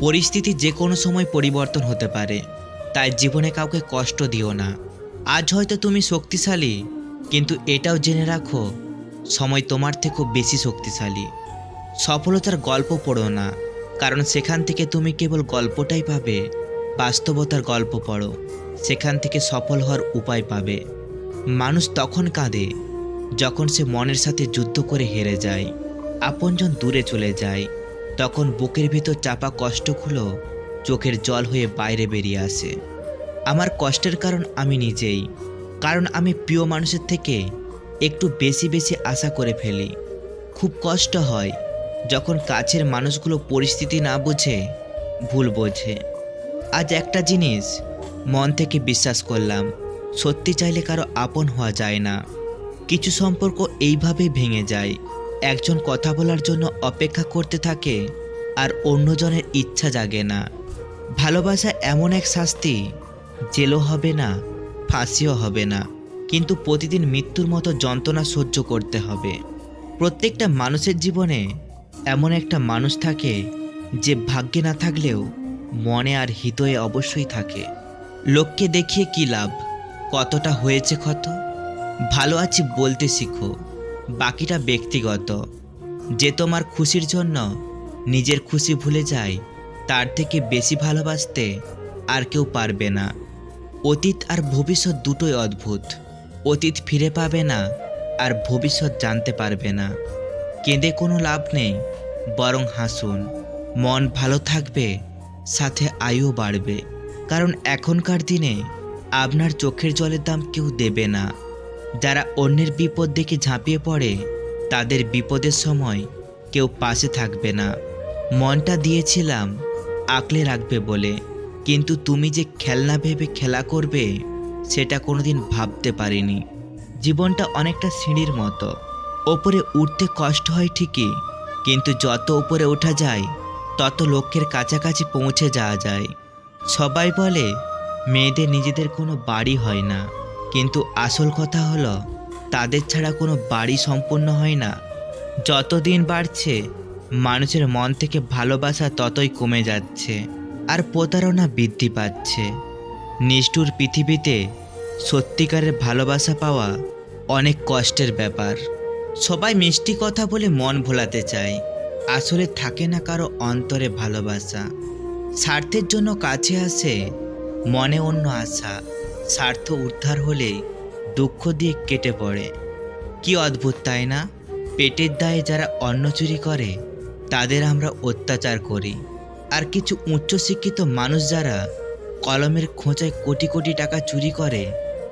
পরিস্থিতি যে কোনো সময় পরিবর্তন হতে পারে, তাই জীবনে কাউকে কষ্ট দিও না। আজ হয়তো তুমি শক্তিশালী, কিন্তু এটাও জেনে রাখো সময় তোমার থেকেও বেশি শক্তিশালী। সফলতার গল্প পড়ো না, কারণ সেখান থেকে তুমি কেবল গল্পটাই পাবে। বাস্তবতার গল্প পড়ো, সেখান থেকে সফল হওয়ার উপায় পাবে। মানুষ তখন কাঁদে যখন সে মনের সাথে যুদ্ধ করে হেরে যায়, আপনজন দূরে চলে যায়। তখন বুকের ভিতর চাপা কষ্টগুলো চোখের জল হয়ে বাইরে বেরিয়ে আসে। আমার কষ্টের কারণ আমি নিজেই, কারণ আমি প্রিয় মানুষের থেকে একটু বেশি বেশি আশা করে ফেলি। খুব কষ্ট হয় যখন কাছের মানুষগুলো পরিস্থিতি না বোঝে, ভুল বোঝে। আজ একটা জিনিস মন থেকে বিশ্বাস করলাম, সত্যি চাইলে কারো আপন হওয়া যায় না। কিছু সম্পর্ক এইভাবেই ভেঙে যায়। একজন কথা বলার জন্য অপেক্ষা করতে থাকে, আর অন্যজনের ইচ্ছা জাগে না। ভালোবাসা এমন এক শাস্তি, জেলও হবে না, ফাঁসিও হবে না, কিন্তু প্রতিদিন মৃত্যুর মতো যন্ত্রণা সহ্য করতে হবে। প্রত্যেকটা মানুষের জীবনে এমন একটা মানুষ থাকে যে ভাগ্যে না থাকলেও মনে আর হৃদয়ে অবশ্যই থাকে। লোককে দেখিয়ে কী লাভ, কতটা হয়েছে ক্ষত। ভালো আছি বলতে শিখো, বাকিটা ব্যক্তিগত। যে তোমার খুশির জন্য নিজের খুশি ভুলে যায়, তার থেকে বেশি ভালোবাসতে আর কেউ পারবে না। অতীত আর ভবিষ্যৎ দুটোই অদ্ভুত। অতীত ফিরে পাবে না, আর ভবিষ্যৎ জানতে পারবে না। কেঁদে কোনো লাভ নেই, বরং হাসুন। মন ভালো থাকবে, সাথে আয়ু বাড়বে। কারণ এখনকার দিনে আপনার চোখের জলের দাম কেউ দেবে না। যারা অন্যের বিপদ দেখে ঝাঁপিয়ে পড়ে, তাদের বিপদের সময় কেউ পাশে থাকবে না। মনটা দিয়েছিলাম আঁকলে রাখবে বলে, কিন্তু তুমি যে খেলনা ভেবে খেলা করবে, সেটা কোনোদিন ভাবতে পারিনি। জীবনটা অনেকটা সিঁড়ির মতো, ওপরে উঠতে কষ্ট হয় ঠিকই, কিন্তু যত উপরে ওঠা যায় তত লক্ষ্যের কাছাকাছি পৌঁছে যাওয়া যায়। সবাই বলে মেয়েদের নিজেদের কোনো বাড়ি হয় না, কিন্তু আসল কথা হলো তাদের ছাড়া কোনো বাড়ি সম্পূর্ণ হয় না। যত দিন বাড়ছে, মানুষের মন থেকে ভালোবাসা ততই কমে যাচ্ছে, আর প্রতারণা বৃদ্ধি পাচ্ছে। নিষ্ঠুর পৃথিবীতে সত্যিকারের ভালোবাসা পাওয়া অনেক কষ্টের ব্যাপার। সবাই মিষ্টি কথা বলে মন ভোলাতে চায়, আসলে থাকে না কারো অন্তরে ভালোবাসা। স্বার্থের জন্য কাছে আসে, মনে অন্য আশা। স্বার্থ উদ্ধার হলে দুঃখ দিয়ে কেটে পড়ে। কি অদ্ভুত তাই না? পেটের দায়ে যারা অন্ন চুরি করে, তাদের আমরা অত্যাচার করি, আর কিছু উচ্চশিক্ষিত মানুষ যারা কলমের খোঁচায় কোটি কোটি টাকা চুরি করে,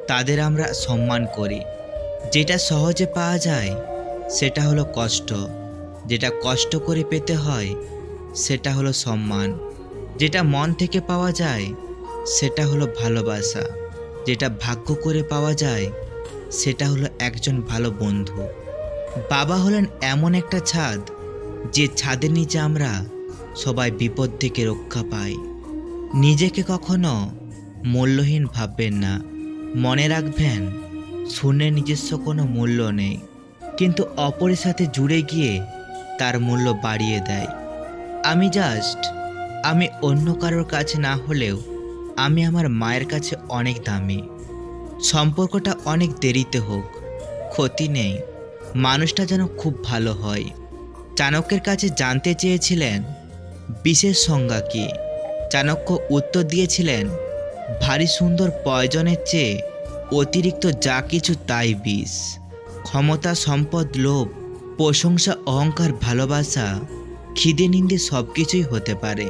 তাদের আমরা সম্মান করি। যেটা সহজে পাওয়া যায় সেটা হলো কষ্ট, যেটা কষ্ট করে পেতে হয় সেটা হলো সম্মান, যেটা মন থেকে পাওয়া যায় সেটা হলো ভালোবাসা, যেটা ভাগ্য করে পাওয়া যায় সেটা হলো একজন ভালো বন্ধু। বাবা হলেন এমন একটা ছাদ, যে ছাদের নিচে আমরা সবাই বিপদ থেকে রক্ষা পাই। নিজেকে কখনো মূল্যহীন ভাববেন না। মনে রাখবেন, শূন্যের নিজস্ব কোনো মূল্য নেই, কিন্তু অপরের সাথে জুড়ে গিয়ে তার মূল্য বাড়িয়ে দেয়। আমি অন্য কারোর কাছে না হলেও আমি আমার মায়ের কাছে অনেক দামি। সম্পর্কটা অনেক দেরিতে হোক, ক্ষতি নেই, মানুষটা যেন খুব ভালো হয়। চাণক্যের কাছে জানতে চেয়েছিলেন বিশেষ সংজ্ঞা কী। চাণক্য উত্তর দিয়েছিলেন, ভারী সুন্দর প্রয়োজনের চেয়ে অতিরিক্ত যা কিছু তাই বিষ। ক্ষমতা, সম্পদ, লোভ, প্রশংসা, অহংকার, ভালোবাসা, খিদে, নিন্দে সব কিছুই হতে পারে,